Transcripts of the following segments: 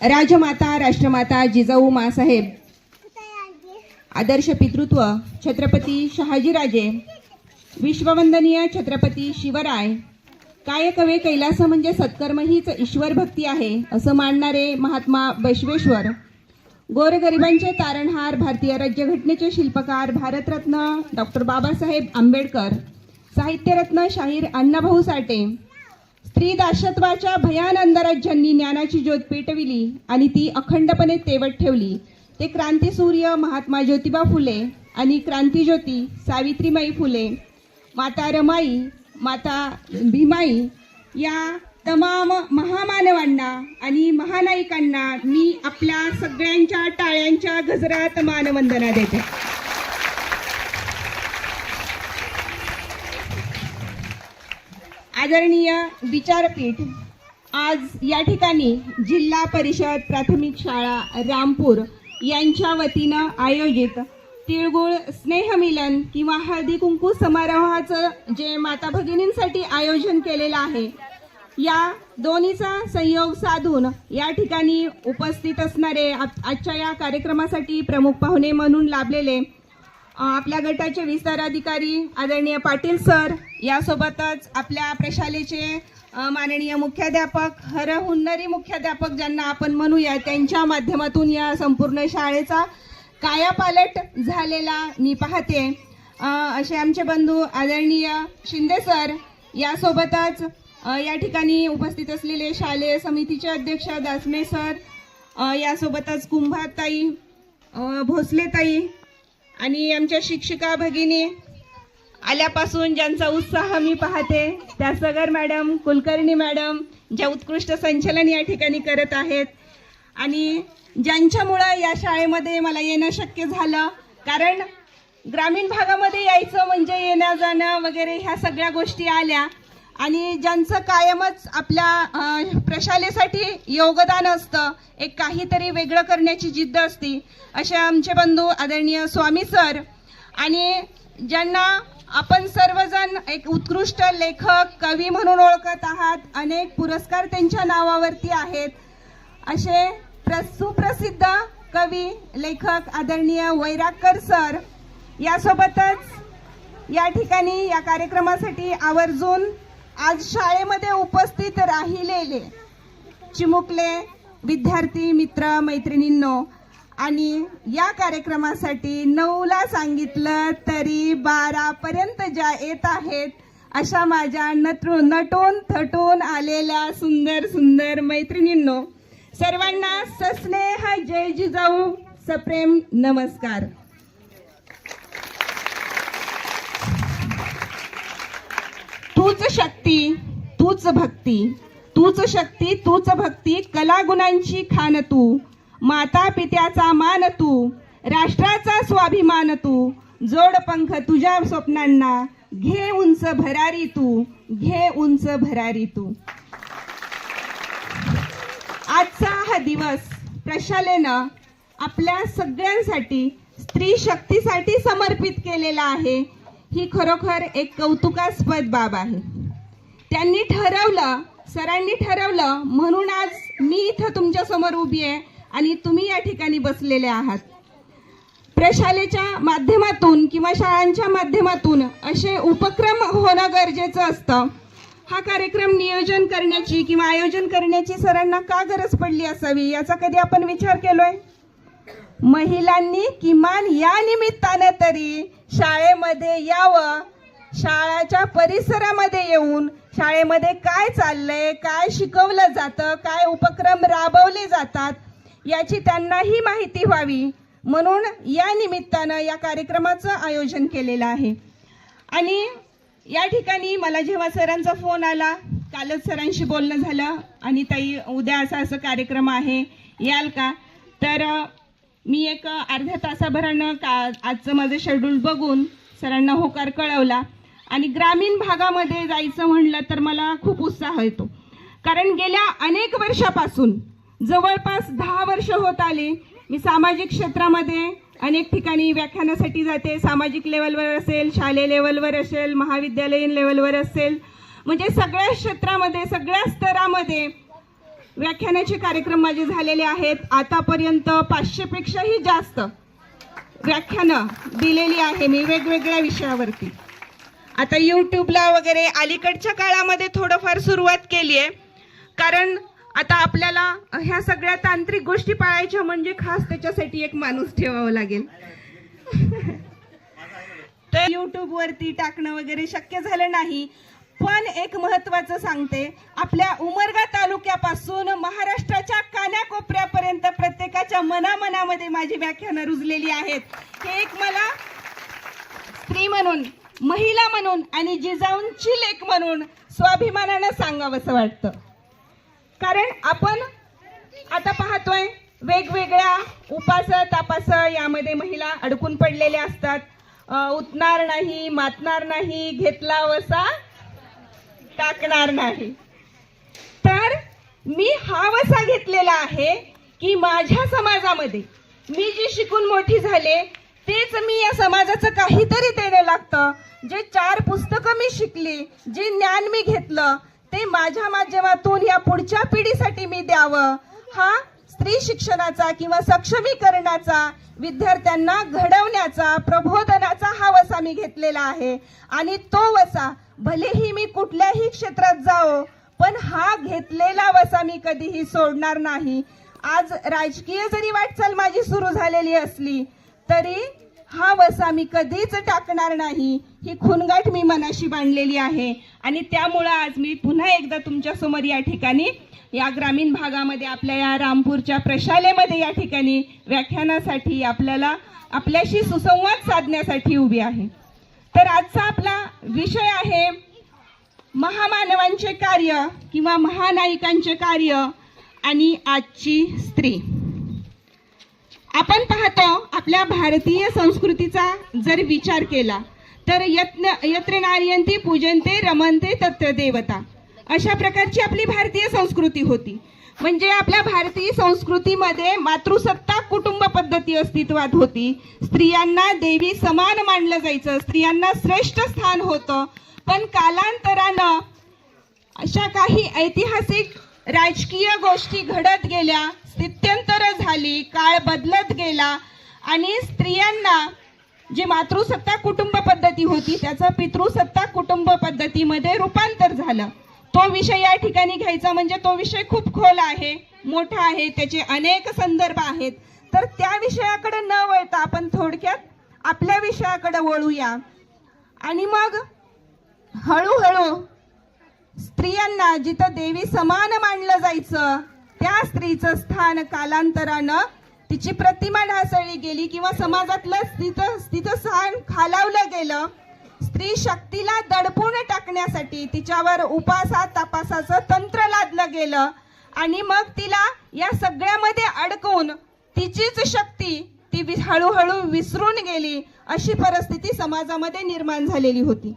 राजमाता राष्ट्रमाता जिजाऊ मासाहेब, आदर्श पितृत्व छत्रपती शहाजीराजे, विश्ववंदनीय छत्रपती शिवराय, कायकवे कैलास म्हणजे सत्कर्म हीच ईश्वर भक्ती आहे असं मानणारे महात्मा बसवेश्वर, गोरगरिबांचे तारणहार भारतीय राज्यघटनेचे शिल्पकार भारतरत्न डॉक्टर बाबासाहेब आंबेडकर, साहित्यरत्न शाहीर अण्णाभाऊ साठे, स्त्री दासत्वाच्या भयान अंधारात ज्ञानाची ज्योत पेटविली आणि ती अखंडपणे तेवत ठेवली ते क्रांतीसूर्य महात्मा ज्योतिबा फुले आणि क्रांतीज्योती सावित्रीबाई फुले, माता रमाई, माता भीमाई या तमाम महामानवांना आणि महानायिकांना मी आपल्या सगळ्यांच्या टाळ्यांच्या गजरात मानवंदना देते. आदरणीय विचारपीठ, आज या ठिकाणी जिल्हा परिषद प्राथमिक शाळा रामपूर यांच्या वतीनं आयोजित तिळगुळ स्नेहमिलन किंवा हळदी कुंकू समारोहाचं जे माता भगिनींसाठी आयोजन केलेलं आहे, या दोन्हीचा संयोग साधून या ठिकाणी उपस्थित असणारे आजच्या या कार्यक्रमासाठी प्रमुख पाहुणे म्हणून लाभलेले आपल्या गटाचे विस्तार अधिकारी आदरणीय पाटील सर, यासोबतच आपल्या प्रशालेचे माननीय मुख्याध्यापक, हरहुन्नरी मुख्याध्यापक ज्यांना आपण म्हणूया, त्यांच्या माध्यमातून या संपूर्ण शाळेचा कायापालट झालेला मी पाहते. असे आमचे बंधू आदरणीय शिंदे सर, यासोबतच या ठिकाणी उपस्थित असलेले शालेय समितीचे अध्यक्ष दासमे सर, यासोबतच कुंभारताई, भोसलेताई आणि आमच्या शिक्षिका भगिनी आल्यापासून ज्यांचा उत्साह मी पाहते त्या सगर मॅडम, कुलकर्णी मॅडम, ज्या उत्कृष्ट संचलन या ठिकाणी करत आहेत आणि ज्यांच्यामुळं या शाळेमध्ये मला येणं शक्य झालं. कारण ग्रामीण भागामध्ये यायचं म्हणजे येणं जाणं वगैरे ह्या सगळ्या गोष्टी आल्या आणि ज्यांचं कायमच आपल्या प्रशालेसाठी योगदान असतं, एक काहीतरी वेगळं करण्याची जिद्द असते, असे आमचे बंधू आदरणीय स्वामी सर आणि ज्यांना आपण सर्वजण एक उत्कृष्ट लेखक, कवी म्हणून ओळखत आहात, अनेक पुरस्कार त्यांच्या नावावरती आहेत, असे सुप्रसिद्ध कवी लेखक आदरणीय वैरागकर सर, यासोबतच या ठिकाणी या कार्यक्रमासाठी आवर्जून आज शाळेमध्ये उपस्थित राहिलेले चिमुकले विद्यार्थी मित्र मैत्रिणींनो आणि या कार्यक्रमासाठी 9ला सांगितलं तरी 12 पर्यंत ज्या येत आहेत अशा माझ्या नटून थटून आलेल्या सुंदर सुंदर मैत्रिणींनो, सर्वांना सस्नेह जय जिजाऊ, सप्रेम नमस्कार. तूच शक्ती तूच भक्ती, तूच शक्ती तूच भक्ती, कलागुणांची खान तू, माता पित्याचा मान तू, राष्ट्राचा स्वाभिमान तू, जोड पंख तुझ्या स्वप्नांना, घे उंच भरारी तू, घे उंच भरारी तू. आजचा हा दिवस प्रशालेनं आपल्या सगळ्यांसाठी स्त्री शक्तीसाठी समर्पित केलेला आहे. ही खरोखर एक कौतुकास्पद बाब आहे. त्यांनी ठरवलं, सरांनी ठरवलं म्हणून आज मी इथं तुमच्या समोर उभी आहे आणि तुम्ही या ठिकाणी बसलेले आहात. प्रशालेच्या माध्यमातून किंवा शाळांच्या माध्यमातून असे उपक्रम होणं गरजेचं असतं. हा कार्यक्रम नियोजन करण्याची किंवा आयोजन करण्याची सरांना का गरज पडली असावी याचा कधी आपण विचार केलोय? महिलांनी किमान या निमित्ताने तरी शाळेमध्ये यावं, शाळेच्या परिसरामध्ये येऊन शाळेमध्ये काय चाललंय, काय शिकवलं जातं, काय उपक्रम राबवले जातात याची त्यांनाही माहिती व्हावी म्हणून या निमित्तानं या कार्यक्रमाचं आयोजन केलेलं आहे. आणि या ठिकाणी मला जेव्हा सरांचा फोन आला, कालच सरांशी बोलणं झालं आणि ताई उद्या असा कार्यक्रम आहे, याल का? तर मी एक अर्ध्या तासाभरानं आजचं माझं शेड्यूल बघून सरांना होकार कळवला आणि ग्रामीण भागामध्ये जायचं म्हणलं तर मला खूप उत्साह येतो. कारण गेल्या अनेक वर्षापासून, जवळपास 10 वर्ष होत आले, मी सामाजिक क्षेत्रामध्ये अनेक ठिकाणी व्याख्यानासाठी जाते. सामाजिक लेवलवर असेल, शालेय लेवलवर असेल, महाविद्यालयीन लेवलवर असेल, म्हणजे सगळ्या क्षेत्रामध्ये, सगळ्या स्तरामध्ये व्याख्यानाचे कार्यक्रम माझे झालेले आहेत. आतापर्यंत 500 पेक्षाही जास्त व्याख्यानं दिलेली आहे मी वेगवेगळ्या विषयावरती. आता यूट्यूबला वगैरे अलीकडच्या काळामध्ये थोडंफार सुरुवात केली आहे, कारण आता आपल्याला ह्या सगळ्या तांत्रिक गोष्टी पाळायच्या म्हणजे खास त्याच्यासाठी एक माणूस ठेवावा लागेल. तर यूट्यूबवरती टाकणं वगैरे शक्य झालं नाही. पण एक महत्त्वाचं सांगते, आपल्या उमरगा तालुक्यापासून महाराष्ट्राच्या कानाकोपऱ्यापर्यंत प्रत्येकाच्या मनामनामध्ये माझी व्याख्यानं रुजलेली आहेत. हे एक मला स्त्री म्हणून, महिला म्हणून आणि जिजाऊंची लेक म्हणून स्वाभिमानानं सांगावंसं वाटतं. कारण आपण आता पाहतोय वेगवेगळ्या उपास तापास यामध्ये महिला अडकून पडलेल्या असतात. उठणार नाही, मातणार नाही, घेतला वसा टाकणार नाही. तर मी हा वसा घेतलेला आहे की माझ्या समाजामध्ये मी जी शिकून मोठी झाले तेच मी या समाजाचं काहीतरी देणं लागतं. जे 4 पुस्तकं मी शिकली, जे ज्ञान मी घेतलं ते माझ्या माध्यमातून या पुढच्या पिढीसाठी मी द्यावं. हा स्त्री शिक्षणाचा किंवा सक्षमीकरणाचा, विद्यार्थ्यांना घडवण्याचा, प्रबोधनाचा हा वसा मी घेतलेला आहे. आणि तो वसा भलेही मी कुठल्याही क्षेत्रात जाओ, पण हा घेतलेला वसा मी कधीही सोडणार नाही. आज राजकीय जरी वाटचाल माझी सुरू झालेली असली तरी हा वसा मी कधीच टाकणार नाही. ही खुणगाठ मी मनाशी बांधलेली आहे. आणि त्यामुळं आज मी पुन्हा एकदा तुमच्यासमोर या ठिकाणी या ग्रामीण भागामध्ये आपल्या या रामपूरच्या प्रशालेमध्ये या ठिकाणी व्याख्यानासाठी आपल्याशी सुसंवाद साधण्यासाठी उभी आहे. तर आजचा आपला विषय आहे महामानवांचे कार्य किंवा महानायिकांचे कार्य आणि आजची स्त्री. आपण पाहतो आपल्या भारतीय संस्कृतीचा जर विचार केला तर यत्र नार्यन्ति पूजन्ते रमन्ते तत्र देवता, अशा प्रकारची आपली भारतीय संस्कृती होती. म्हणजे आपल्या भारतीय संस्कृतीमध्ये मातृसत्ताक कुटुंब पद्धती अस्तित्वात होती. स्त्रियांना देवी समान मानलं जायचं, स्त्रियांना श्रेष्ठ स्थान होतं. पण कालांतरानं अशा काही ऐतिहासिक राजकीय गोष्टी घडत गेल्या, स्थित्यंतर झाली, काळ बदलत गेला आणि स्त्रियांना जी मातृसत्ताक कुटुंब पद्धती होती त्याचं पितृसत्ताक कुटुंब पद्धतीमध्ये रूपांतर झालं. तो विषय या ठिकाणी घ्यायचा म्हणजे तो विषय खूप खोल आहे, मोठा आहे, त्याचे अनेक संदर्भ आहेत. तर त्या विषयाकडे न वळता आपण थोडक्यात आपल्या विषयाकडे वळूया. आणि मग हळूहळू स्त्रियांना जिथं देवी समान मानलं जायचं त्या स्त्रीचं स्थान कालांतरानं तिची प्रतिमा ढासळली गेली किंवा समाजातलं तिचं स्थान खालावलं गेलं. स्त्री शक्तीला दडपून टाकण्यासाठी तिच्यावर उपासा तपासाचं तंत्र लादलं गेलं आणि मग तिला या सगळ्यामध्ये अडकवून तिचीच शक्ती ती हळूहळू विसरून गेली, अशी परिस्थिती समाजामध्ये निर्माण झालेली होती.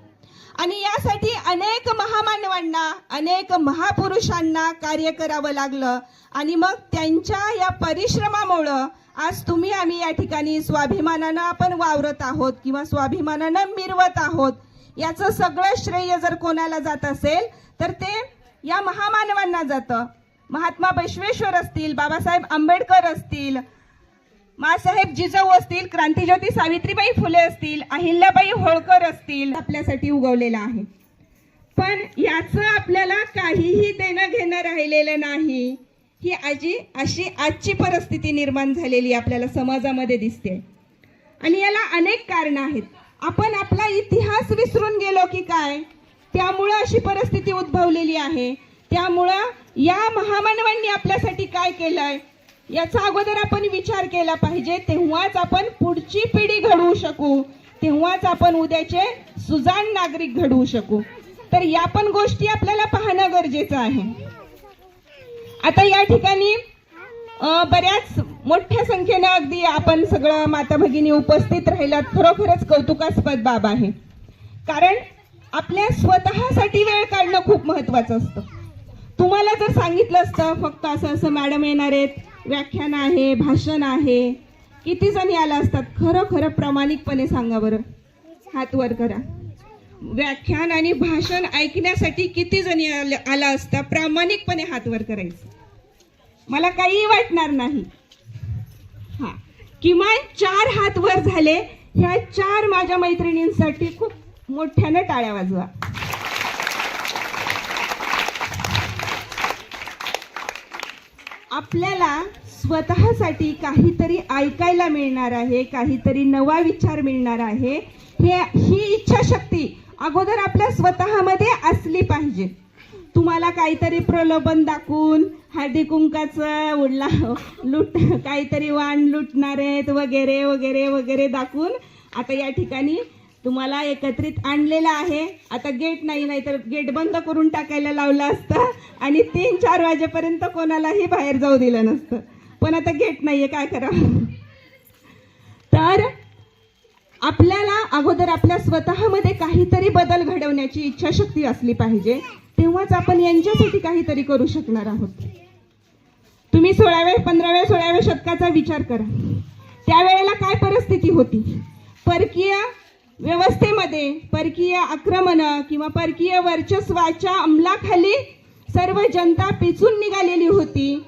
आणि यासाठी अनेक महामानवांना, अनेक महापुरुषांना कार्य करावं लागलं. आणि मग त्यांच्या या परिश्रमामुळं आज तुम्ही आम्ही या ठिकाणी स्वाभिमानानं आपण वावरत आहोत किंवा स्वाभिमानानं मिरवत आहोत. याचं सगळं श्रेय जर कोणाला जात असेल तर ते या महामानवांना जातं. महात्मा बसवेश्वर असतील, बाबासाहेब आंबेडकर असतील, माँसाहेब जिजाऊ असतील, क्रांतिज्योती सावित्रीबाई फुले असतील, अहिल्याबाई होळकर असतील, आपल्यासाठी उगवलेला आहे. पण याचं आपल्याला काहीही देणं घेणं राहिलेलं नाही. ही अशी आजची परिस्थिती निर्माण झालेली आपल्याला समाजामध्ये दिसते. आणि याला अनेक कारणं आहेत. आपण आपला इतिहास विसरून गेलो की काय, त्यामुळं अशी परिस्थिती उद्भवलेली आहे. त्यामुळं या महामानवांनी आपल्यासाठी काय केलंय याचा अगोदर आपण विचार केला पाहिजे. तेव्हाच आपण पुढची पिढी घडवू शकू, तेव्हाच आपण उद्याचे सुजाण नागरिक घडवू शकू. तर या पण गोष्टी आपल्याला पाहणं गरजेचं आहे. आता या ठिकाणी बऱ्याच मोठ्या संख्येनं अगदी आपण सगळं माता भगिनी उपस्थित राहिलात, खरोखरच कौतुकास्पद बाब आहे. कारण आपल्या स्वतःसाठी वेळ काढणं खूप महत्वाचं असतं. तुम्हाला जर सांगितलं असतं फक्त असं मॅडम येणार आहेत, व्याख्यान आहे, भाषण आहे, किती जणी आला असतात? खरं प्रामाणिकपणे सांगा बरं, हात वर करा. व्याख्यान आणि भाषण ऐकण्यासाठी किती जणी आला असता? प्रामाणिकपणे हात वर करायचं. मला काही वाटणार नाही. हा, किमान 4 हात वर झाले. ह्या 4 माझ्या मैत्रिणींसाठी खूप मोठ्यानं टाळ्या वाजवा. आपल्याला स्वतःसाठी काहीतरी ऐकायला मिळणार आहे, काहीतरी नवा विचार मिळणार आहे. ही इच्छाशक्ती अगोदर आपल्या स्वतःमध्ये असली पाहिजे. तुम्हाला काहीतरी प्रलोभन दाखवून हळदी कुंकाचं उडला लूट काहीतरी वाण लुटणार आहेत वगैरे वगैरे वगैरे दाखवून आता या ठिकाणी तुम्हाला एकत्रित आणलेलं आहे. आता गेट नाही तर गेट बंद करून टाकायला लावलं असतं आणि 3-4 वाजेपर्यंत कोणालाही बाहेर जाऊ दिलं नसतं. पण आता गेट नाहीये, काय करावं. तर आपल्याला अगोदर आपल्या स्वतःमध्ये काहीतरी बदल घडवण्याची इच्छाशक्ती असली पाहिजे, तेव्हाच आपण यांच्यासाठी काहीतरी करू शकणार आहोत. तुम्ही 16व्या 15व्या 16व्या शतकाचा विचार करा. त्यावेळेला काय परिस्थिती होती. परकीय व्यवस्थेमध्ये परकीय आक्रमण किंवा परकीय वर्चस्वाच्या अंमलाखाली सर्व जनता पिचून निघालेली होती.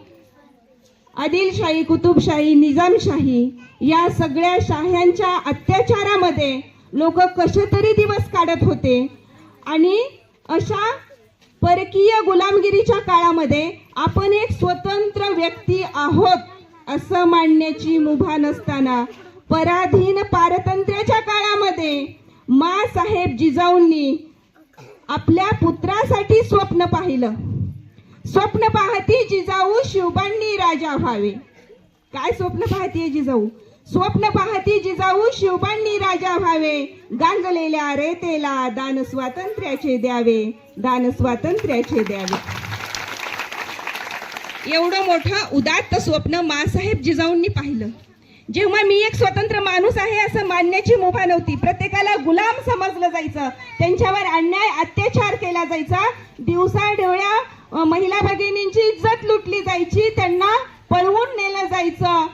आदिलशाही, कुतुबशाही, निजामशाही या सगळ्या शाह्यांच्या अत्याचारामध्ये लोक कसे तरी दिवस काढत होते. आणि अशा परकीय गुलामगिरीच्या काळामध्ये आपण एक स्वतंत्र व्यक्ती आहोत असं मानण्याची मुभा नसताना पराधीन पारतंत्र्याच्या काळामध्ये माँसाहेब जिजाऊंनी आपल्या पुत्रासाठी स्वप्न पाहिलं. स्वप्न पाहती जिजाऊ शिवबांनी राजा व्हावे. काय स्वप्न पाहतीये जिजाऊ? स्वप्न पाहती जिजाऊ शिवबांनी राजा व्हावे. गांजलेल्या रेतेला दान स्वातंत्र्याचे द्यावे, दान स्वातंत्र्याचे द्यावे. एवढं मोठं उदात्त स्वप्न माँसाहेब जिजाऊंनी पाहिलं. जेव्हा मी एक स्वतंत्र माणूस आहे असं मानण्याची मुभा नव्हती. प्रत्येकाला गुलाम समजलं जायचं, त्यांच्यावर अन्याय अत्याचार केला जायचा. दिवसाढवळ्या महिला भगिनींची इज्जत लुटली जायची, त्यांना पळवून नेलं जायचं,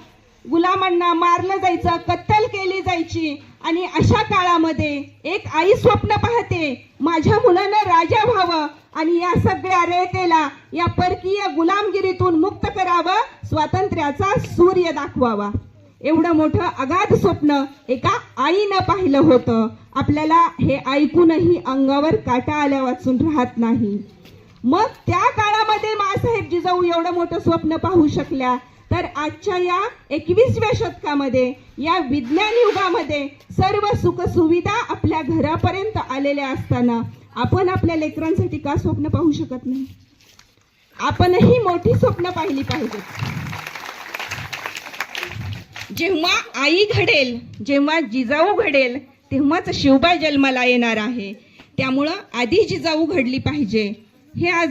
गुलामांना मारलं जायचं, कत्तल केली जायची. आणि अशा काळामध्ये एक आई स्वप्न पाहते, माझ्या मुलानं राजा व्हावं आणि या सगळ्या रेतेला, या परकीय गुलामगिरीतून मुक्त करावं, स्वातंत्र्याचा सूर्य दाखवावा. एवढं मोठं अगाध स्वप्न एका आईनं पाहिलं होतं. आपल्याला हे ऐकूनही अंगावर काटा आल्या वाचून राहत नाही. मग त्या काळामध्ये माँसाहेब जिजाऊ एवढं मोठं स्वप्न पाहू शकल्या, तर आजच्या या 21व्या शतकामध्ये, या विज्ञान युगामध्ये सर्व सुख सुविधा आपल्या घरापर्यंत आलेल्या असताना आपण आपल्या लेकरांसाठी का स्वप्न पाहू शकत नाही? आपणही मोठी स्वप्न पाहिली पाहिजेत. जेव्हा आई घडेल, जेव्हा जिजाऊ घडेल, तेव्हाच शिवबा जन्माला येणार आहे. त्यामुळं आधी जिजाऊ घडली पाहिजे. हे आज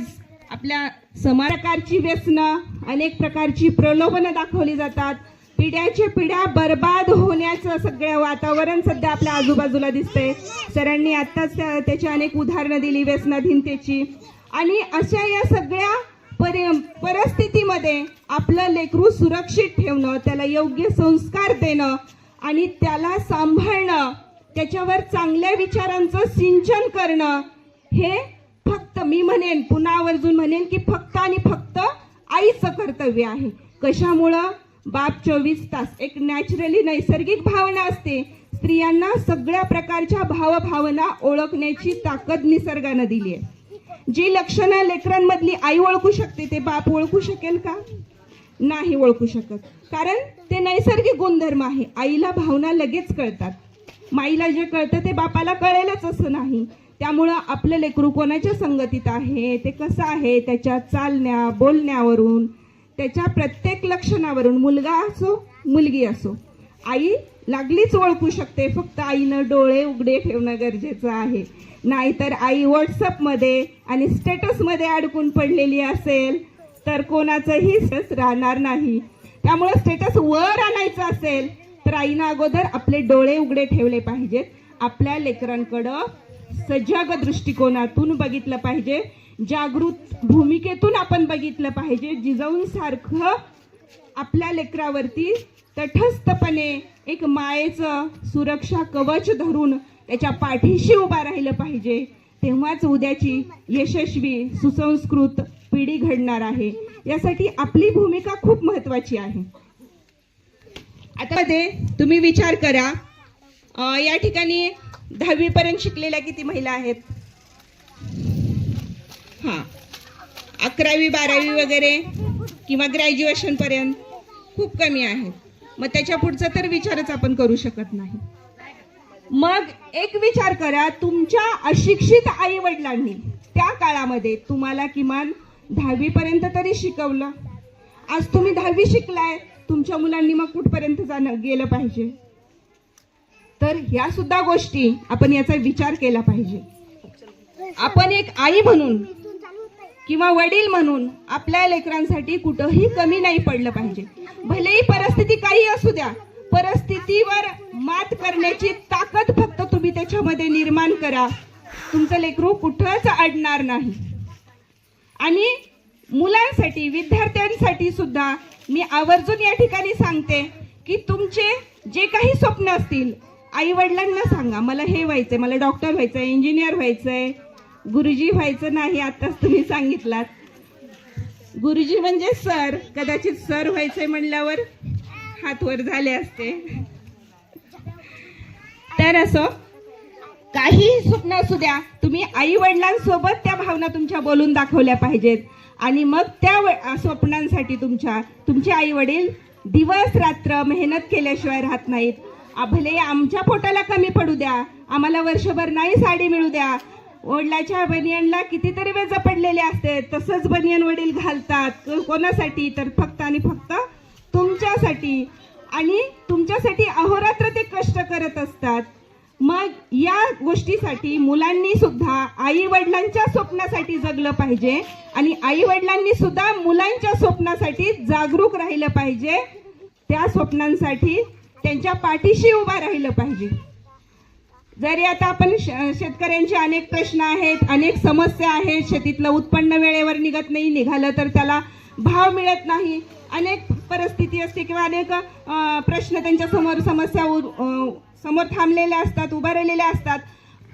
आपल्या समारकारची व्यसनं, अनेक प्रकारची प्रलोभनं दाखवली जातात. पिढ्याच्या पिढ्या बर्बाद होण्याचं सगळं वातावरण सध्या आपल्या आजूबाजूला दिसतंय. सरांनी आत्ताच त्याची अनेक उदाहरणं दिली व्यसनाधीनतेची. आणि अशा या सगळ्या परिस्थितीमध्ये आपलं लेकरू सुरक्षित ठेवणं, त्याला योग्य संस्कार देणं आणि त्याला सांभाळणं, त्याच्यावर चांगल्या विचारांचं सिंचन करणं, हे फक्त मी म्हणेन, पुन्हा आवर्जून म्हणेन की फक्त आणि फक्त आईचं कर्तव्य आहे. कशामुळं? बाप 24 तास, एक नॅचरली नैसर्गिक भावना असते. स्त्रियांना सगळ्या प्रकारच्या भावभावना ओळखण्याची ताकद निसर्गानं दिली आहे. जी लक्षणं लेकरांमधली आई ओळखू शकते, ते बाप ओळखू शकेल का? नाही ओळखू शकत. कारण ते नैसर्गिक गुणधर्म आहे. आईला भावना लगेच कळतात. माईला जे कळतं ते बापाला कळेलच असं नाही. त्यामुळं आपलं लेकरू कोणाच्या संगतीत आहे, ते कसं आहे, त्याच्या चालण्या बोलण्यावरून, त्याच्या प्रत्येक लक्षणावरून, मुलगा असो मुलगी असो, आई लागलीच ओळखू शकते. फक्त आईनं डोळे उघडे ठेवणं गरजेचं आहे. नाहीतर आई व्हॉट्सअपमध्ये आणि स्टेटसमध्ये अडकून पडलेली असेल तर कोणाचंही राहणार नाही. त्यामुळे स्टेटस वर आणायचं असेल तर आईनं अगोदर आपले डोळे उघडे ठेवले पाहिजेत. आपल्या लेकरांकडं सजग दृष्टिकोनातून बघितलं पाहिजे, जागृत भूमिकेतून आपण बघितलं पाहिजे. जिजाऊंसारखं आपल्या लेकरावरती तटस्थपणे एक मायेचं सुरक्षा कवच धरून त्याच्या पाठीशी उभा राहिलं पाहिजे. तेव्हाच उद्याची यशस्वी, सुसंस्कृत पिढी घडणार आहे. यासाठी आपली भूमिका खूप महत्त्वाची आहे. आता तुम्ही विचार करा, या ठिकाणी 10वी पर्यंत शिकलेल्या किती महिला आहेत? हां, 11वी 12वी वगैरे किंवा ग्रॅज्युएशन पर्यंत खूप कमी आहेत. मग त्याच्या पुढचा तर विचारच आपण करू शकत नाही. मग एक विचार करा, तुमच्या अशिक्षित आई वडिलांनी त्या काळामध्ये तुम्हाला किमान 10वी पर्यंत तरी शिकवलं. आज तुम्ही 10वी शिकलाय, तुमच्या मुलांनी मग कुठपर्यंत गेलं पाहिजे? तर ह्या सुद्धा गोष्टी आपण याचा विचार केला पाहिजे. आपण एक आई म्हणून किंवा वडील म्हणून आपल्या लेकरांसाठी कुठंही कमी नाही पडलं पाहिजे. भलेही परिस्थिती काही असू द्या, परिस्थितीवर मात करण्याची ताकद फक्त तुम्ही त्याच्यामध्ये निर्माण करा. तुमचं लेकरू कुठंच अडणार नाही. आणि मुलांसाठी, विद्यार्थ्यांसाठी सुद्धा मी आवर्जून या ठिकाणी सांगते की तुमचे जे काही स्वप्न असतील, आई वडिलांना सांगा, मला हे व्हायचंय, मला डॉक्टर व्हायचंय, इंजिनियर व्हायचंय. गुरुजी व्हायचं नाही, आताच तुम्ही सांगितलात. गुरुजी म्हणजे सर, कदाचित सर व्हायचंय म्हणल्यावर हात वर झाले असते. तर असं काही स्वप्न असू द्या, तुम्ही आई वडिलांसोबत त्या भावना तुमच्या बोलून दाखवल्या पाहिजेत. आणि मग त्या स्वप्नांसाठी तुमचे आई वडील दिवस रात्र मेहनत केल्याशिवाय राहत नाहीत. भले आमच्या पोटाला कमी पडू द्या, आम्हाला वर्षभर नाही साडी मिळू द्या, वडिलाच्या बनियनला कितीतरी वेळ पडलेले असते, तसंच बनियन वडील घालतात. कोणासाठी? तर फक्त आणि फक्त तुमच्यासाठी. आणि तुमच्यासाठी अहोरात्र ते कष्ट करत असतात. मग या गोष्टीसाठी मुलांनी सुद्धा आई वडिलांच्या स्वप्नासाठी जगलं पाहिजे आणि आई वडिलांनी सुद्धा मुलांच्या स्वप्नासाठी जागरूक राहिलं पाहिजे. त्या स्वप्नांसाठी त्यांच्या पाठीशी उभा राहिलं पाहिजे. जरी आता आपण शेतकऱ्यांचे अनेक प्रश्न आहेत, अनेक समस्या आहेत, शेतीतलं उत्पन्न वेळेवर निघत नाही, निघालं तर त्याला भाव मिळत नाही, अनेक परिस्थिती असते किंवा अनेक प्रश्न त्यांच्या समोर, समस्या समोर थांबलेल्या असतात, उभा राहिलेल्या असतात.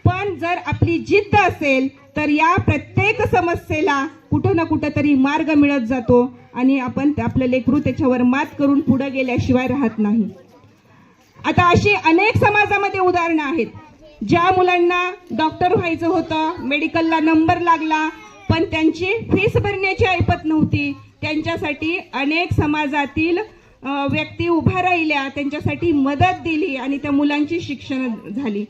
पण जर आपली जिद्द असेल तर या प्रत्येक समस्येला कुठं ना कुठं तरी मार्ग मिळत जातो आणि आपण आपलं लेकरू त्याच्यावर मात करून पुढे गेल्याशिवाय राहत नाही. आता अशी अनेक समाजामध्ये उदाहरणं आहेत, ज्या मुलांना डॉक्टर व्हायचं होतं, मेडिकलला नंबर लागला, पण त्यांची फीस भरण्याची ऐपत नव्हती. त्यांच्यासाठी अनेक समाजातील व्यक्ती उभा राहिल्या, त्यांच्यासाठी मदत दिली आणि त्या मुलांची शिक्षण झाली.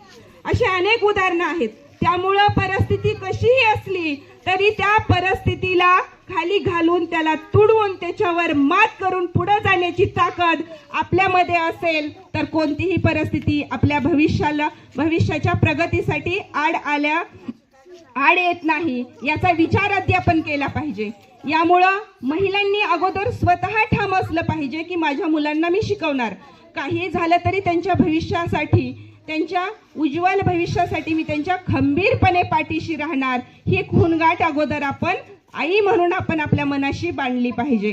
अशी अनेक उदाहरणं आहेत. त्यामुळं परिस्थिती कशीही असली तरी त्या परिस्थितीला खाली घालून, त्याला तुडवून, त्याच्यावर मात करून पुढे जाण्याची ताकद आपल्यामध्ये असेल तर कोणतीही परिस्थिती आपल्या भविष्याच्या प्रगतीसाठी आड येत नाही. याचा विचार आधी आपण केला पाहिजे. यामुळं महिलांनी अगोदर स्वतः ठाम असलं पाहिजे की माझ्या मुलांना मी शिकवणार, काही झालं तरी त्यांच्या भविष्यासाठी, त्यांच्या उज्ज्वल भविष्यासाठी मी त्यांच्या खंबीरपणे पाठीशी राहणार. ही खूणगाठ अगोदर आपण आई म्हणून आपण आपल्या मनाशी बांधली पाहिजे.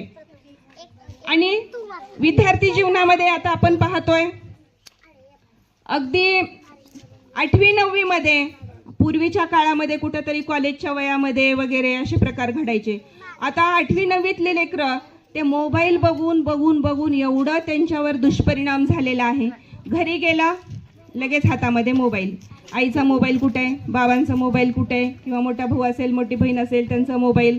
आणि विद्यार्थी जीवनामध्ये आता आपण पाहतोय, अगदी 8वी 9वी मध्ये, पूर्वीच्या काळामध्ये कुठंतरी कॉलेजच्या वयामध्ये वगैरे असे प्रकार घडायचे. आता 8वी 9वीतले लेकरं ते मोबाईल बघून एवढं त्यांच्यावर दुष्परिणाम झालेला आहे. घरी गेला लगेच हातामध्ये मोबाईल. आईचा मोबाईल कुठे आहे, बाबांचा मोबाईल कुठे आहे, किंवा मोठा भाऊ असेल, मोठी बहीण असेल, त्यांचा मोबाईल.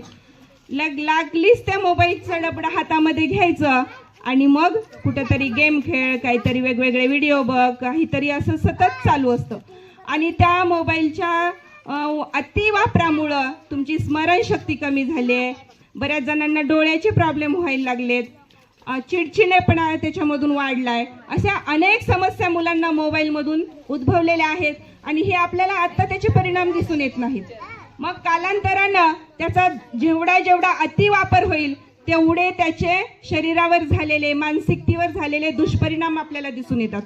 लागलीच त्या मोबाईलचा डबडा हातामध्ये घ्यायचं आणि मग कुठेतरी गेम खेळ, काहीतरी वेगवेगळे व्हिडिओ बघ, काहीतरी असं सतत चालू असतं. आणि त्या मोबाईलच्या अतिवापरामुळं तुमची स्मरणशक्ती कमी झाली आहे. बऱ्याच जणांना डोळ्याचे प्रॉब्लेम व्हायला लागलेत, चिडचिडेपणा त्याच्यामधून वाढलाय. अशा अनेक समस्या मुलांना मोबाईलमधून उद्भवलेल्या आहेत आणि हे आपल्याला आत्ता त्याचे परिणाम दिसून येत नाहीत. मग कालांतरानं त्याचा जेवढा अतिवापर होईल तेवढे त्याचे शरीरावर झालेले, मानसिकतेवर झालेले दुष्परिणाम आपल्याला दिसून येतात.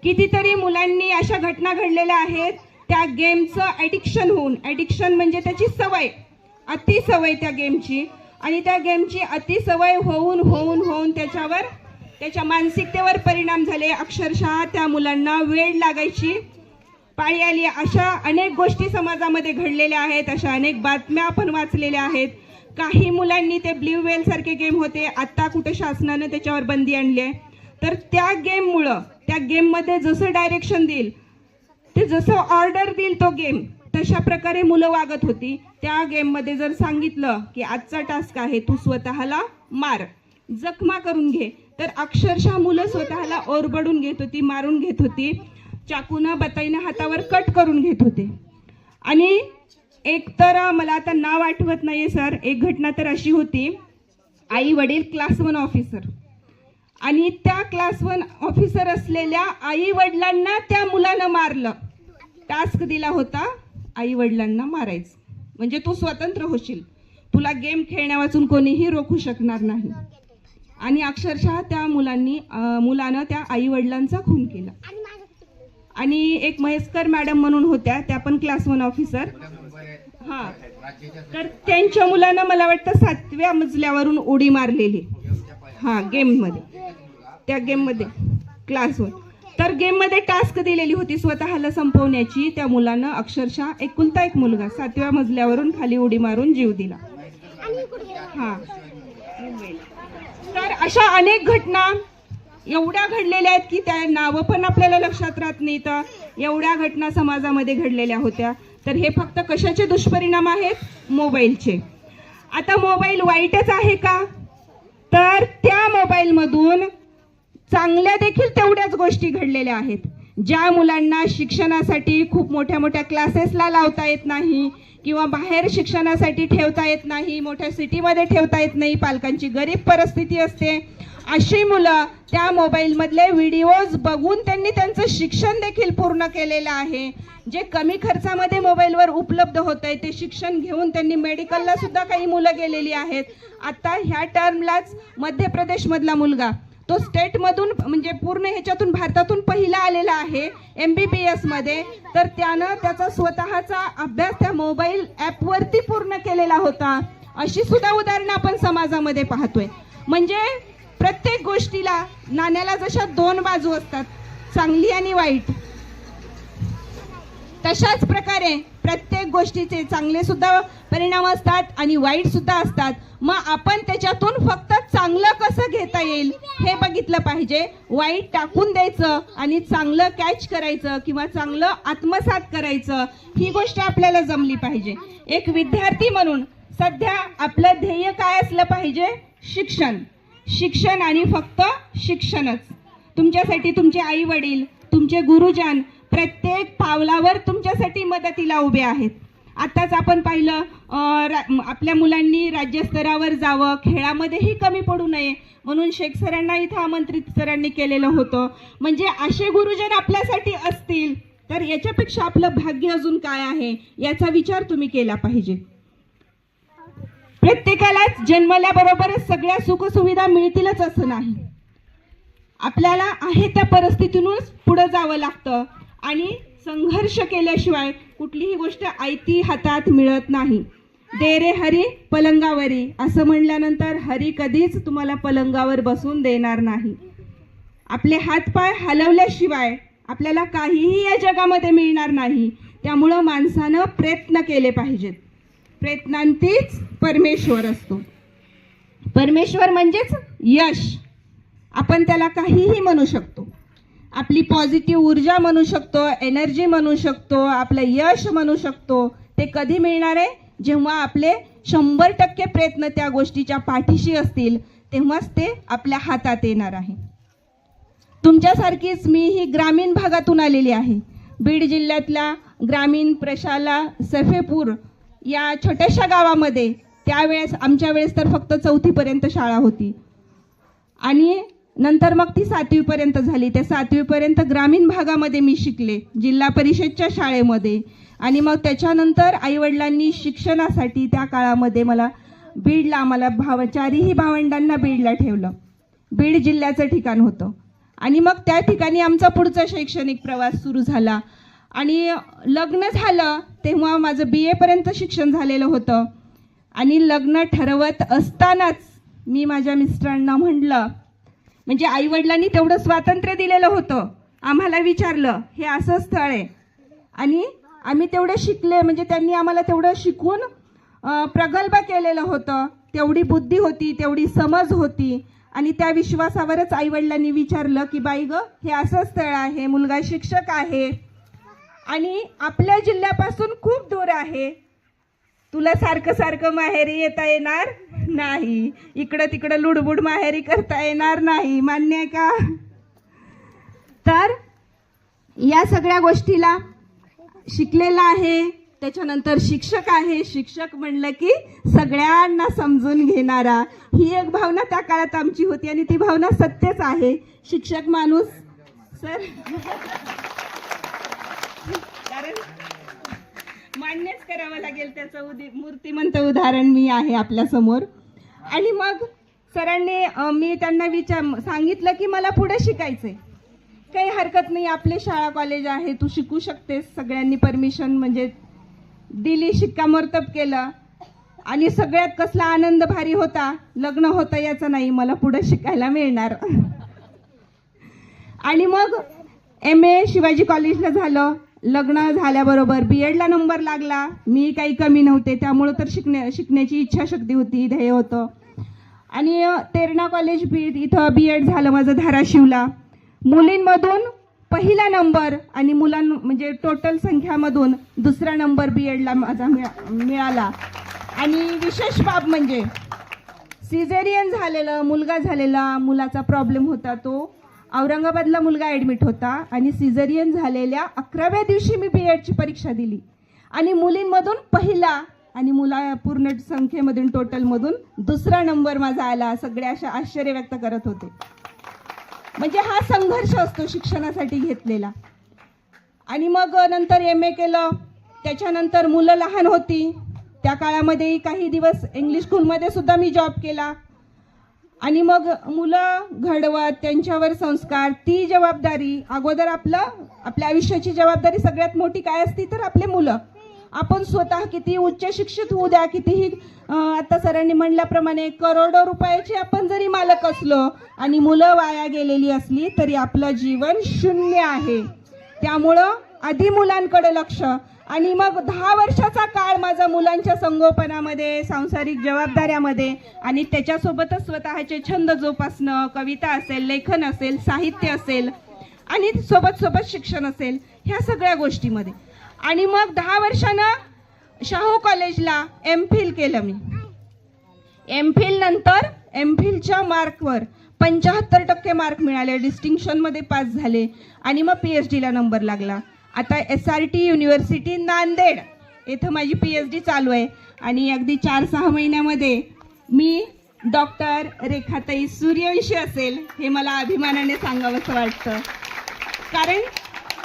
कितीतरी मुलांनी अशा घटना घडलेल्या आहेत, त्या गेमचं ॲडिक्शन म्हणजे त्याची सवय, अति सवय त्या गेमची, आणि त्या गेमची अति सवय होऊन त्याच्यावर, त्याच्या मानसिकतेवर परिणाम झाले. अक्षरशः त्या मुलांना वेड लागायची पाळी आली. अशा अनेक गोष्टी समाजामध्ये घडलेल्या आहेत, अशा अनेक बातम्या आपण वाचलेल्या आहेत. काही मुलांनी ते ब्ल्यू वेल सारखे गेम होते, आता कुठे शासनाने त्याच्यावर बंदी आणली आहे. तर त्या गेममुळं, त्या गेममध्ये जसं डायरेक्शन देईल, ते जसं ऑर्डर देईल तो गेम, तशा प्रकारे मुलं वागत होती. त्या गेममध्ये जर सांगितलं की आजचा टास्क आहे तू स्वतःला मार, जखमा करून घे, तर अक्षरशः मुलं स्वतःला ओरबडून घेत होती, मारून घेत होती, चाकूनं बताईनं हातावर कट करून घेत होते. आणि एक तर मला आता नाव आठवत नाहीये सर, एक घटना तर अशी होती, आई वडील क्लास 1 ऑफिसर, आणि त्या क्लास 1 ऑफिसर असलेल्या आई वडिलांना त्या मुलानं मारलं. टास्क दिला होता आई वडिलांना मारायचं, म्हणजे तू स्वतंत्र होशील, तुला गेम खेळण्यावाचून कोणीही रोखू शकणार नाही. आणि अक्षरशः त्या मुलानं त्या आई वडिलांचा खून केला. आणि एक महेशकर मॅडम म्हणून होत्या, त्या पण क्लास 1 ऑफिसर. हां, तर त्यांच्या मुलानं मला वाटतं 7व्या मजल्यावरून उडी मारलेली. हां, गेममध्ये, त्या गेममध्ये क्लास 1. तर गेममध्ये टास्क दिलेली होती स्वतःला संपवण्याची. त्या मुलानं अक्षरशः एकुलता एक मुलगा 7व्या मजल्यावरून खाली उडी मारून जीव दिला. हां, तर अशा अनेक घटना एवढ्या घडलेल्या आहेत की त्या नावं पण आपल्याला लक्षात राहत नाही. तर एवढ्या घटना समाजामध्ये घडलेल्या होत्या. तर हे फक्त कशाचे दुष्परिणाम आहेत? मोबाईलचे. आता मोबाईल वाईटच आहे का? तर त्या मोबाईलमधून चांगल्या देखील तेवढ्याच गोष्टी घडलेल्या आहेत. ज्या मुलांना शिक्षणासाठी खूप मोठ्या मोठ्या क्लासेसला लावता येत नाही किंवा बाहेर शिक्षणासाठी ठेवता येत नाही, मोठ्या सिटीमध्ये ठेवता येत नाही, पालकांची गरीब परिस्थिती असते, अशी मुलं त्या मोबाईलमधले व्हिडिओज बघून त्यांनी त्यांचं शिक्षण देखील पूर्ण केलेलं आहे. जे कमी खर्चामध्ये मोबाईलवर उपलब्ध होत आहे ते शिक्षण घेऊन त्यांनी मेडिकलला सुद्धा काही मुलं गेलेली आहेत. आता ह्या टर्मलाच मध्य प्रदेशमधला मुलगा, तो स्टेटमधून म्हणजे पूर्ण ह्याच्यातून भारतातून पहिला आलेला आहे MBBS मध्ये. तर त्यानं त्याचा स्वतःचा अभ्यास त्या मोबाईल ॲपवरती पूर्ण केलेला होता. अशी सुद्धा उदाहरणं आपण समाजामध्ये पाहतोय. म्हणजे प्रत्येक गोष्टीला, नाण्याला जशा 2 बाजू असतात, चांगली आणि वाईट, तशाच प्रकारे प्रत्येक गोष्टीचे चांगले सुद्धा परिणाम असतात आणि वाईट सुद्धा असतात. मग आपण त्याच्यातून फक्त चांगलं कसं घेता येईल हे बघितलं पाहिजे. वाईट टाकून द्यायचं आणि चांगलं कॅच करायचं किंवा चांगलं आत्मसात करायचं, ही गोष्ट आपल्याला जमली पाहिजे. एक विद्यार्थी म्हणून सध्या आपलं ध्येय काय असलं पाहिजे? शिक्षण, शिक्षण आणि फक्त शिक्षणच. तुमच्यासाठी तुमचे आई वडील, तुमचे गुरुजन प्रत्येक पावलावर तुमच्यासाठी मदतीला उभे आहेत. आताच आपण पाहिलं, आपल्या मुलांनी राज्यस्तरावर जावं, खेळामध्येही कमी पडू नये म्हणून शेख सरांना इथं आमंत्रित सरांनी केलेलं होतं. म्हणजे असे गुरुजन आपल्यासाठी असतील तर याच्यापेक्षा आपलं भाग्य अजून काय आहे याचा विचार तुम्ही केला पाहिजे. प्रत्येकालाच जन्मल्याबरोबरच सगळ्या सुखसुविधा मिळतीलच असं नाही. आपल्याला आहे त्या परिस्थितीतूनच पुढे जावं लागतं आणि संघर्ष केल्याशिवाय कुठलीही गोष्ट आयती हातात मिळत नाही. दे रे हरी पलंगावरी असं म्हणल्यानंतर हरी कधीच तुम्हाला पलंगावर बसून देणार नाही. आपले हातपाय हलवल्याशिवाय आपल्याला काहीही या जगामध्ये मिळणार नाही. त्यामुळं माणसानं प्रयत्न केले पाहिजेत. प्रयत्नांतीच परमेश्वर असतो. परमेश्वर म्हणजेच यश. आपण त्याला काहीही म्हणू शकतो. आपली पॉझिटिव्ह ऊर्जा म्हणू शकतो, एनर्जी म्हणू शकतो, आपलं यश म्हणू शकतो. ते कधी मिळणार आहे? जेव्हा आपले 100% प्रयत्न त्या गोष्टीच्या पाठीशी असतील, तेव्हाच ते आपल्या हातात येणार आहे. तुमच्यासारखीच मी ही ग्रामीण भागातून आलेली आहे. बीड जिल्ह्यातल्या ग्रामीण प्रशाला सफेपूर या छोट्याशा गावामध्ये त्यावेळेस, आमच्या वेळेस तर फक्त 4थी पर्यंत शाळा होती आणि नंतर मग ती 7वी पर्यंत झाली. त्या 7वी पर्यंत ग्रामीण भागामध्ये मी शिकले, जिल्हा परिषदच्या शाळेमध्ये. आणि मग त्याच्यानंतर आईवडिलांनी शिक्षणासाठी त्या काळामध्ये मला बीडला, आम्हाला चारही भावंडांना बीडला ठेवलं. बीड जिल्ह्याचं ठिकाण होतं आणि मग त्या ठिकाणी आमचा पुढचा शैक्षणिक प्रवास सुरू झाला. आणि लग्न झालं तेव्हा माझं BA पर्यंत शिक्षण झालेलं होतं. आणि लग्न ठरवत असतानाच मी माझ्या मिस्टरांना म्हटलं, म्हणजे आईवडिलांनी तेवढं स्वातंत्र्य दिलेलं होतं, आम्हाला विचारलं हे असं स्थळ आहे आणि आम्ही तेवढं शिकले, म्हणजे त्यांनी आम्हाला तेवढं शिकून प्रगल्भ केलेलं होतं, तेवढी बुद्धी होती, तेवढी समज होती. आणि त्या विश्वासावरच आईवडिलांनी विचारलं की बाई ग, हे असं स्थळ आहे, मुलगा शिक्षक आहे आणि आपल्या जिल्ह्यापासून खूप दूर आहे, तुला सारखं सारखं माहेरी येता येणार नाही, इकडं तिकडं लुडबुड माहेरी करता येणार नाही, मान्य आहे का? तर या सगळ्या गोष्टीला शिकलेला आहे, त्याच्यानंतर शिक्षक आहे. शिक्षक म्हणलं की सगळ्यांना समजून घेणारा, ही एक भावना त्या काळात आमची होती आणि ती भावना सत्यच आहे. शिक्षक माणूस सर कारण मान्यच करावं लागेल, त्याचं मूर्तिमंत उदाहरण मी आहे आपल्या समोर. आणि मग सरांनी मी त्यांना सांगितलं की मला पुढे शिकायचंय, काही हरकत नाही, आपले शाळा कॉलेज आहे, तू शिकू शकतेस. सगळ्यांनी परमिशन म्हणजे दिली, शिक्कामोर्तब केलं. आणि सगळ्यात कसला आनंद भारी होता, लग्न होतं याचं नाही, मला पुढे शिकायला मिळणार. आणि मग MA शिवाजी कॉलेजला झालं. लग्न झाल्याबरोबर BEdला नंबर लागला. मी काही कमी नव्हते, त्यामुळं तर शिकण्याची इच्छाशक्ती होती, ध्येय होतं. आणि तेरणा कॉलेज इथं BEd झालं माझं धाराशिवला. मुलींमधून पहिला नंबर आणि म्हणजे टोटल संख्यामधून दुसरा नंबर BEdला माझा मिळाला. आणि विशेष बाब म्हणजे सिझेरियन झालेलं, मुलगा झालेला, मुलाचा प्रॉब्लेम होता, तो औरंगाबादला मुलगा ॲडमिट होता आणि सिझेरियन झालेल्या 11व्या दिवशी मी BEdची परीक्षा दिली आणि मुलींमधून पहिला आणि मुला पूर्ण संख्येमधून टोटलमधून दुसरा नंबर माझा आला. सगळे अशा आश्चर्य व्यक्त करत होते. म्हणजे हा संघर्ष असतो शिक्षणासाठी घेतलेला. आणि मग नंतर MA केलं. त्याच्यानंतर मुलं लहान होती, त्या काळामध्ये काही दिवस इंग्लिश स्कूलमध्ये सुद्धा मी जॉब केला. आणि मग मुलं घडवत त्यांच्यावर संस्कार, ती जबाबदारी अगोदर आपल्या आयुष्याची जबाबदारी सगळ्यात मोठी काय असती तर आपले मुलं. आपण स्वतः किती उच्च शिक्षित होऊ द्या, कितीही आता सरांनी म्हणल्याप्रमाणे करोडो रुपयाचे आपण जरी मालक असलो आणि मुलं वाया गेलेली असली तरी आपलं जीवन शून्य आहे. त्यामुळं आधी मुलांकडे लक्ष. आणि मग 10 वर्षाचा काळ माझा मुलांच्या संगोपनामध्ये, सांसारिक जबाबदाऱ्यामध्ये आणि त्याच्यासोबतच स्वतःचे छंद जोपासणं, कविता असेल, लेखन असेल, साहित्य असेल आणि सोबत शिक्षण असेल, ह्या सगळ्या गोष्टीमध्ये. आणि मग 10 वर्षानं शाहू कॉलेजला MPhil केलं मी. MPhil नंतर MPhilच्या मार्कवर 75% मार्क मिळाले, डिस्टिंक्शनमध्ये पास झाले आणि मग PhDला नंबर लागला. आता SRT युनिव्हर्सिटी नांदेड येथे माझी PhD चालू आहे. आणि अगदी 4-6 महिन्यामध्ये मी डॉक्टर रेखाताई सूर्यवंशी असेल हे मला अभिमानाने सांगावंसं वाटतं. कारण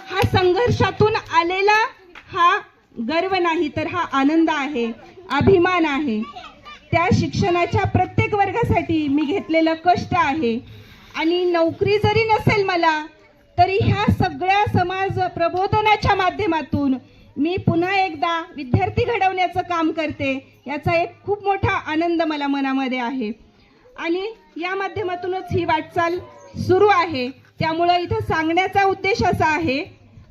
हा संघर्षातून आलेला हा गर्व नाही तर हा आनंद आहे, अभिमान आहे. त्या शिक्षणाच्या प्रत्येक वर्गासाठी मी घेतलेलं कष्ट आहे. आणि नोकरी जरी नसेल मला तरी ह्या सगळ्या समाज प्रबोधनाच्या माध्यमातून मी पुन्हा एकदा विद्यार्थी घडवण्याचं काम करते, याचा एक खूप मोठा आनंद मला मनामध्ये आहे. आणि या माध्यमातूनच ही वाटचाल सुरू आहे. त्यामुळं इथं सांगण्याचा उद्देश असा आहे,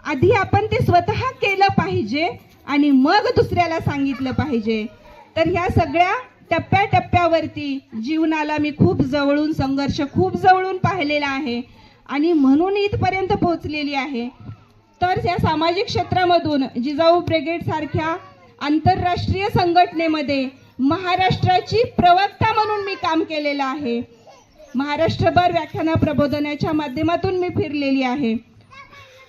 आधी आपण ते स्वतः केलं पाहिजे आणि मग दुसऱ्याला सांगितलं पाहिजे. तर ह्या सगळ्या टप्प्याटप्प्यावरती जीवनाला मी खूप जवळून, संघर्ष खूप जवळून पाहिलेला आहे आणि म्हणून इथपर्यंत पोहोचलेली आहे. तर या सामाजिक क्षेत्रामधून जिजाऊ ब्रिगेड सारख्या आंतरराष्ट्रीय संघटनेमध्ये महाराष्ट्राची प्रवक्ता म्हणून मी काम केलेलं आहे. महाराष्ट्रभर व्याख्यान प्रबोधनाच्या माध्यमातून मी फिरलेली आहे.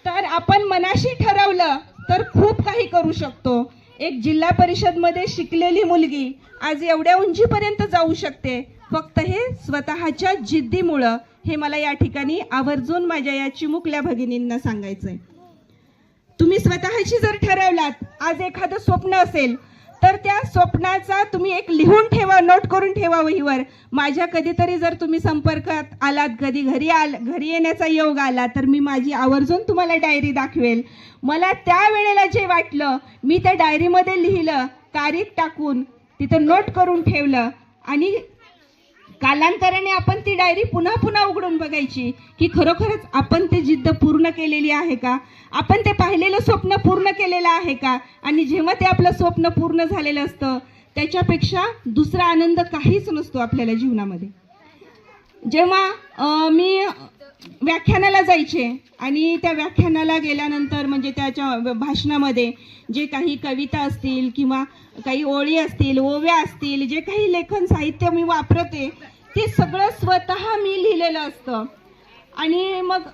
तर आपण मनाशी ठरवलं तर खूप काही करू शकतो. एक जिल्हा परिषदमध्ये शिकलेली मुलगी आज एवढ्या उंचीपर्यंत जाऊ शकते, फक्त हे स्वतःच्या जिद्दीमुळं. हे मला या ठिकाणी आवर्जून माझ्या या चिमुकल्या भगिनींना सांगायचंय. तुम्ही स्वतःशी जर ठरवलात, आज एखादं स्वप्न असेल तर त्या स्वप्नाचा तुम्ही एक लिहून ठेवा, नोट करून ठेवा वहीवर. माझ्या कधीतरी जर तुम्ही संपर्कात आलात, कधी घरी येण्याचा योग आला तर मी माझी आवर्जून तुम्हाला डायरी दाखवेल. मला त्यावेळेला जे वाटलं मी त्या डायरीमध्ये लिहिलं, तारीख टाकून तिथं नोट करून ठेवलं. आणि कालांतराने आपण ती डायरी पुन्हा पुन्हा उघडून बघायची की खरोखरच आपण ते जिद्द पूर्ण केलेली आहे का, आपण ते पाहिलेलं स्वप्न पूर्ण केलेलं आहे का. आणि जेव्हा ते आपलं स्वप्न पूर्ण झालेलं असतं त्याच्यापेक्षा दुसरा आनंद काहीच नसतो आपल्याला जीवनामध्ये. जेव्हा मी व्याख्यानाला जायचे आणि त्या व्याख्यानाला गेल्यानंतर म्हणजे त्याच्या भाषणामध्ये जे काही कविता असतील किंवा काही ओळी असतील, ओव्या असतील, जे काही लेखन साहित्य मी वापरते ते सगळं स्वतः मी लिहिलेलं असतं. आणि मग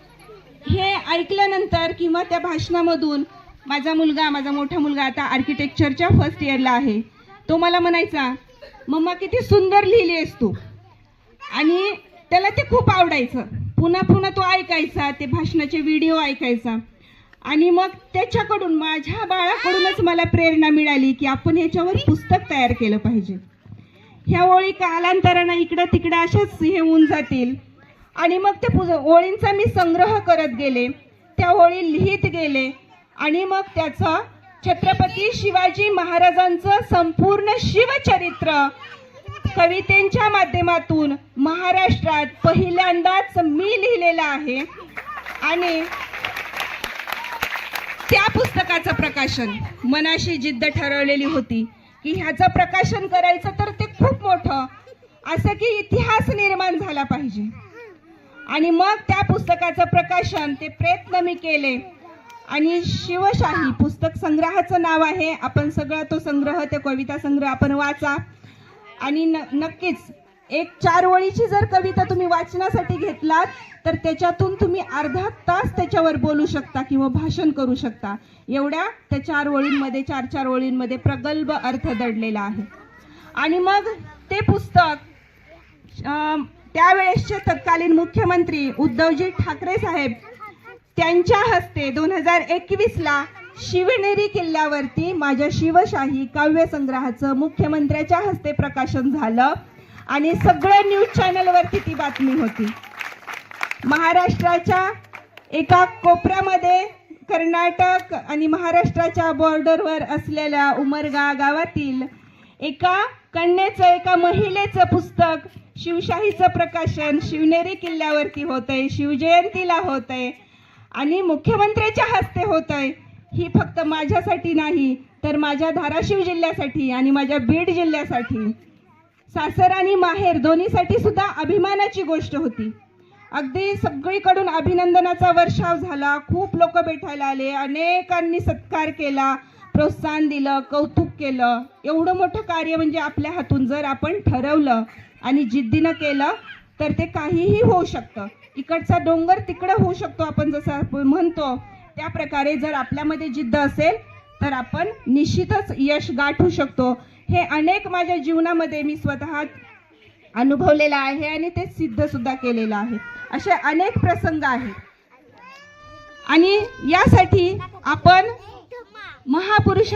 हे ऐकल्यानंतर किंवा त्या भाषणामधून माझा मोठा मुलगा आता आर्किटेक्चरच्या फर्स्ट इयरला आहे, तो मला म्हणायचा, मम्मा किती सुंदर लिहिली आहेस तू. आणि त्याला ते खूप आवडायचं. पुन्हा पुन्हा तो ऐकायचा, ते भाषणाचे व्हिडिओ ऐकायचा. आणि मग त्याच्याकडून, माझ्या बाळाकडूनच मला प्रेरणा मिळाली की आपण याच्यावर पुस्तक तयार केलं पाहिजे. ह्या ओळी कालांतरानं इकडं तिकडं अशाच हे होऊन जातील. आणि मग ते ओळींचा मी संग्रह करत गेले, त्या ओळी लिहित गेले. आणि मग त्याचं छत्रपती शिवाजी महाराजांचं संपूर्ण शिवचरित्र कवितेच्या माध्यमातून महाराष्ट्रात पहिल्यांदाच मी लिहिलेलं आहे. आणि त्या पुस्तकाचं प्रकाशन मनाशी जिद्द ठरवलेली होती की ह्याचं प्रकाशन करायचं तर ते खूप मोठं असं की इतिहास निर्माण झाला पाहिजे. आणि मग त्या पुस्तकाचं प्रकाशन, ते प्रयत्न मी केले. आणि शिवशाही पुस्तक संग्रहाचं नाव आहे. आपण सगळा तो संग्रह, ते कविता संग्रह आपण वाचा. आणि नक्कीच एक 4 ओळीची जर कविता तुम्ही वाचनासाठी घेतलात तर त्याच्यातून तुम्ही अर्धा तास त्याच्यावर बोलू शकता किंवा भाषण करू शकता. एवढ्या त्या 4 ओळींमध्ये, 4 ओळींमध्ये प्रगल्भ अर्थ दडलेला आहे. आणि मग ते पुस्तक त्यावेळेसचे तत्कालीन मुख्यमंत्री उद्धवजी ठाकरे साहेब त्यांच्या हस्ते 2021ला शिवनेरी किल्ल्यावरती माझ्या शिवशाही काव्यसंग्रहाचं मुख्यमंत्र्याच्या हस्ते प्रकाशन झालं. आणि सगळ्या न्यूज चॅनलवरती ती बातमी होती. महाराष्ट्राच्या एका कोपऱ्यामध्ये, कर्नाटक आणि महाराष्ट्राच्या बॉर्डरवर असलेल्या उमरगा गावातील एका कन्येचं, एका महिलेचं पुस्तक, शिवशाहीचं प्रकाशन शिवनेरी किल्ल्यावरती होतंय, शिवजयंतीला होतंय आणि मुख्यमंत्र्याच्या हस्ते होतंय. ही फक्त माझ्यासाठी नाही तर माझ्या धाराशिव जिल्ह्यासाठी आणि माझ्या बीड जिल्ह्यासाठी, सासर आणि माहेर दोन्हीसाठी सुद्धा अभिमानाची गोष्ट होती. अगदी सगळीकडून अभिनंदनाचा वर्षाव झाला. खूप लोक भेटायला आले, अनेकांनी सत्कार केला, प्रोत्साहन दिलं, कौतुक केलं. एवढं मोठं कार्य म्हणजे आपल्या हातून जर आपण ठरवलं आणि जिद्दीनं केलं तर ते काहीही होऊ शकतं. इकडचा डोंगर तिकडं होऊ शकतो, आपण जसं आपण म्हणतो त्या प्रकारे जर आपल्यामध्ये जिद्द असेल तर आपण निश्चितच यश गाठू शकतो. हे अनेक माझ्या जीवनामध्ये मी स्वतः अनुभवलेलं आहे आणि ते सिद्ध सुद्धा केलेलं आहे. असे अनेक प्रसंग आहेत. आणि यासाठी आपण महापुरुष